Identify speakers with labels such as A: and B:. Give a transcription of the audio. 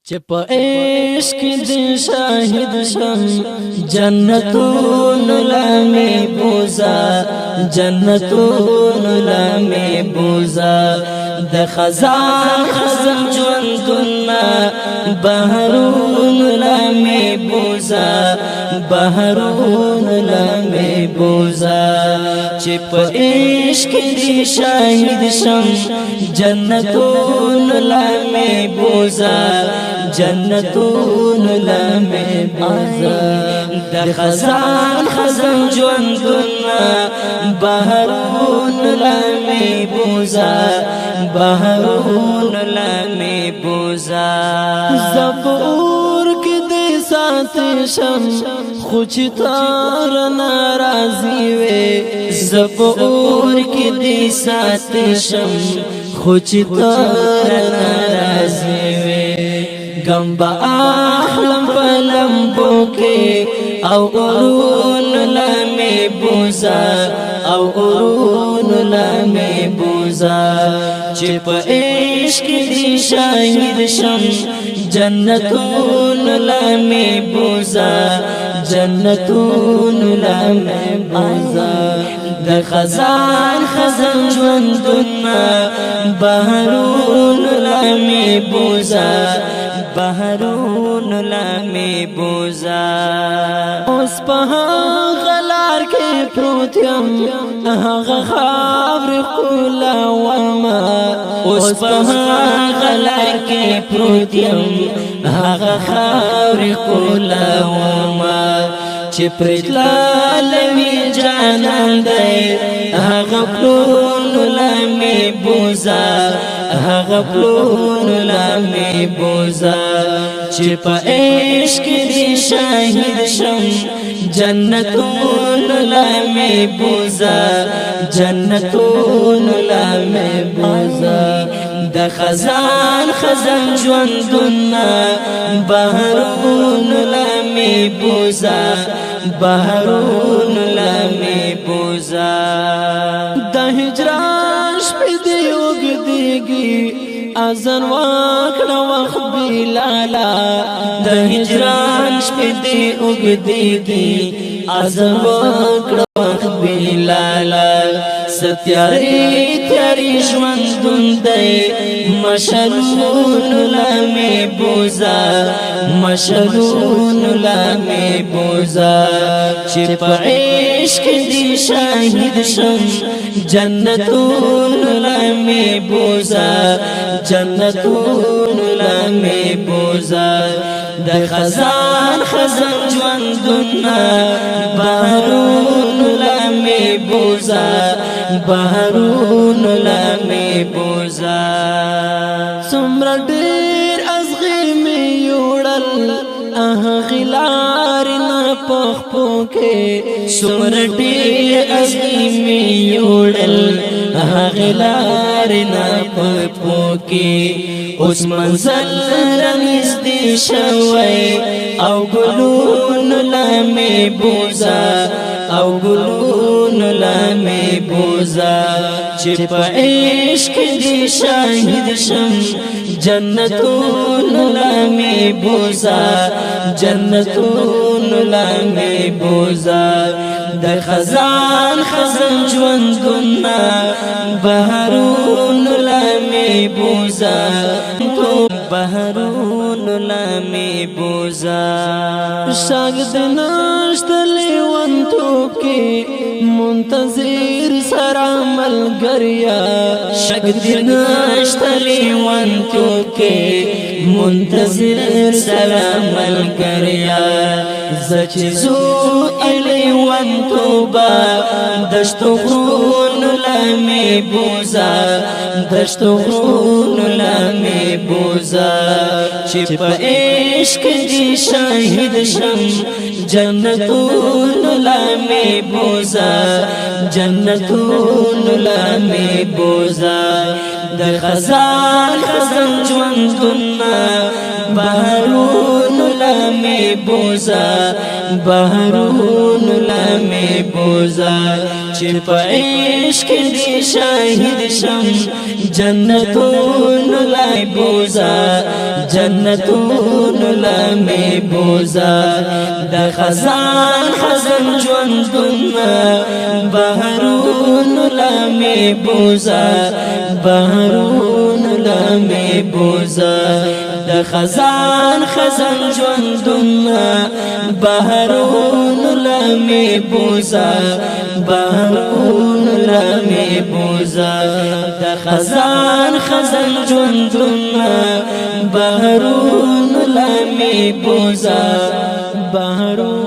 A: چپ عشق دی شاہد شم جنتون لامی بوزا جنتون لامی بوزا د خزان خزم جوندنا بحرون لامی بوزا بحرون لامی بوزا چپ عشق دی شاہد شم جنتون لامی بوزا جنتون لامی بوزا د خزان خزم جوندنا بحرون لامی بوزا بحرون لامی بوزا زبور کی دی سات شم خوچ تار ناراضی وے زبور کی دی سات شم خوچ تار ناراضی وے غم با احلم پلمبو کے او قرون لامی بوزا او قرون لامی بوزا چپ عشق دی شاہد شم جنتون لامی بوزا جنتون لامی بوزا د خزان خزن جوندنا بحرون لامی بوزا بحرون لامی بوزا اوس په غلار کې پروت یم هغه خاور کولا وما اوس په غلار کې پروت یم هغه خاور کولا وما چې پرتلا لوي جانان دی هغه پلون لامی بوزا هغه پلون لامی بوزا چې په عشق دی شاهد شم جنتون لامی بوزا جنتون لامی بوزا د خزان خزن جوندنا بحرون لامی بوزا بحرون لامی بوزا د هجران شپې دی وګديږي اذن واکړه وخت بلالا د هجران شپې دی وګديږي اذن واکړه وخت بلالا ستیاری تیاری ژوندون دی مشلون لامی بوزا مشلون لامی بوزا چې په عشق دی شاهد شم جنتون لامی بوزا جنتون لامی بوزا د خزان خزن جوندنا بحرون لامی بوزا بحرون لامی بوزا سمر ډیر ازغی می یوړل غلار نه پخپو کې سمر ډیر ازغی می یوړل غلار نه پخپو کې اوس منزل رنځدې شوی او ګلون لامی بوزا او ګلون لامی بوزا چې په عشق دی شاهد شم جنتون لامی بوزا جنتون لامی بوزا د خزان خزن جوندنا بحرون لامی بوزا بحرون لامی بوزا شاگد نشت لیوانتو کی منتظر سرا ملگریا شاگد نشت لیوانتو کی منتظر سرا ملگریا زچزو ایلیوانتو با دشتو غرون لامی بوزا دشتو غرون لامی بوزا چې په عشق دی شاهد شم جنتون لامی بوزا جنتون لامی بوزا د خزان خزن جوندنا بحرون لامی بوزا بحرون لامی بوزا چې په عشق دی شاهد شم جنتون لای بوزا جنتون لای بوزا د خزان خزان ژوندون بهرون لای بوزا بهرون لای بوزا د خزان خزان ژوندون بهرون لای بوزا بهرون لای بوزا د خزان خزان ژوندون بهرون لای بوزا بهرون